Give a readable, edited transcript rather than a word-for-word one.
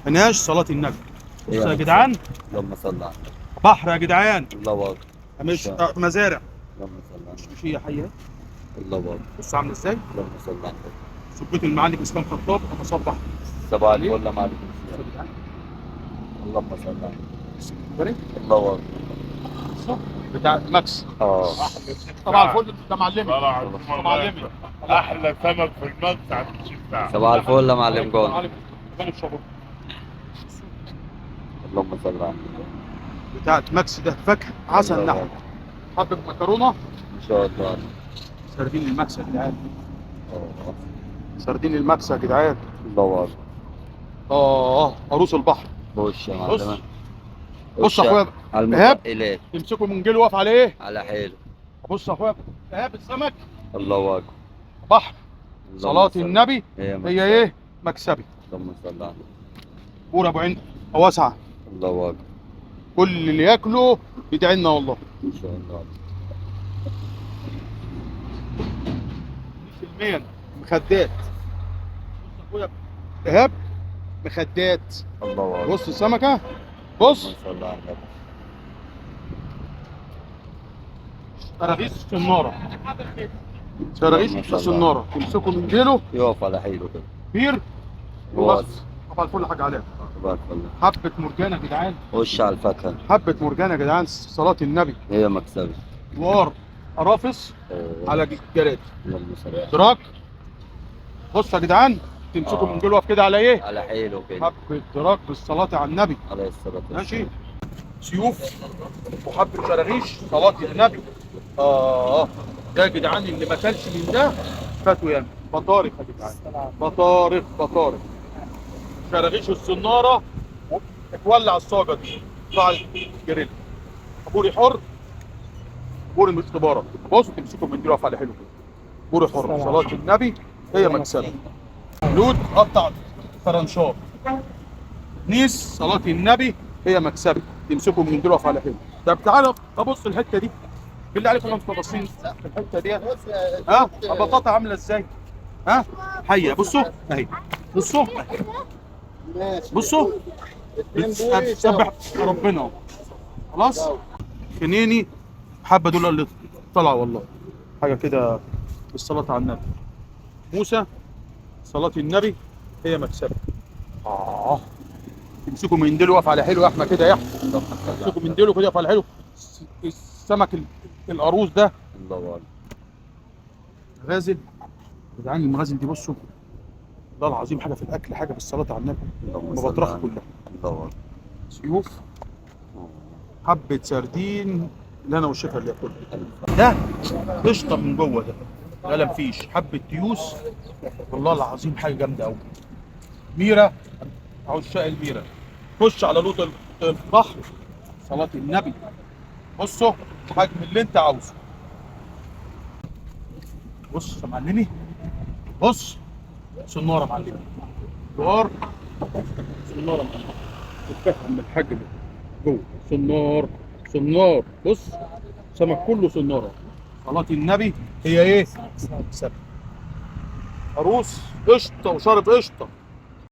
فيناش صلاة النبي. بص إيه يا يا جدعان، اللهم صل على النبي. بحر يا جدعان، الله اكبر. مش مزارع، اللهم صل على النبي. مش هي حيه. الله اكبر. بص عامله ازاي. اللهم صل على النبي. سبيت المعلم اسلام خطاب اتصبح صباح عليه. الفل يا معلم. بص يا جدعان، اللهم صل على النبي. بص الله اكبر. بتاع ماكس. طبعا الفل ده معلمي. ده معلمي. احلى سمك في المجد عند الشفاعة. صباح الفل يا معلم جون. معلم كان الشباب اللهم صل على النبي. بتاعت ماكس ده فاكهه عسل الله نحل. أكبر. حبه مكرونه. ان شاء الله. سردين الماكس يا جدعان، الله. سردين الماكس يا جدعان. الله اكبر. عروس البحر. خش يا بص معلم. بص يا اخويا على إيهاب. المتقلات. تمسكوا من جيل واقف عليه. على حيله. بص يا اخويا ايهاب السمك الله اكبر. بحر. اللهم صلاة صل. النبي هي هي ايه؟ مكسبي. اللهم صل على النبي. بور ابو عين واسعه، الله اكبر. كل اللي ياكله يدعي لنا والله. ان شاء الله. سلميا مخدات. بص يا اخويا ايهاب مخدات. الله اكبر. بص السمكه، بص اللهم صل على النبي. شراغيس الناره، شراغيش الناره تمسكوا من جيله يقف على حيله كده. بير واس. وبس. طبعا كل حاجه عليها. تبارك الله. حبه مرجانه يا جدعان، خش على الفاكهه. حبه مرجانه يا جدعان. صلاه النبي. هي مكسبي. دوار قرافس على جلاد اللهم صل على دراك. بص يا جدعان تمسكوا من جيله واقف كده على ايه؟ على حيله كده. حبه دراك بالصلاه على النبي. عليه الصلاه والسلام. ماشي. سيوف وحبه شراغيش صلاه النبي. ده يا جدعان اللي ما كلش من ده فاتوا ياما. بطارخ يا جدعان، بطارخ شراغيش الصناره. اتولع الصاجه دي طلع الجريل. بوري حر، بوري مش كباره. بص تمسكوا من دي واقف على حلو كده. بوري حر صلاه النبي هي مكسبه. لود قطع فرنشار. نيس صلاه النبي هي مكسبه. تمسكوا من دي واقف على حلو. طب تعالى ابص الحته دي بالله عليكم، انتوا باصين في الحته دي. البطاطا عامله ازاي؟ حيه. بصوا اهي، بصوا بصوا بتسبح ربنا اهو. خلاص. خنيني حبه دول اللي طلعوا والله حاجه كده بالصلاه على النبي. موسى صلاه النبي هي مكسبه. تمسكوا من ديله واقف على حلو يا احمد كده يا احمد. تمسكوا من ديله كده واقف على حلو. السمك القاروص ده الله اكبر. غازل يا جدعان. المغازل دي بصوا والله العظيم حاجه في الاكل، حاجه بالصلاه على النبي. اللهم صل على مبطرخه النبي. كلها. الله اكبر. سيوف، حبه سردين اللي انا والشيخ اللي ياكلها. ده قشطه من جوه ده، لا مفيش. حبه تيوس والله العظيم حاجه جامده قوي. ميره، عشاق الميره. خش على لوط البحر صلاه النبي. بصوا حجم اللي انت عاوزه. بص يا معلمي، بص صناره يا معلمي. دوار صناره يا معلمي. تتفهم من الحجم جوه. صنار. بص سمك كله صناره. صلاه النبي هي ايه؟ سمك. عروس قشطه وشارب قشطه.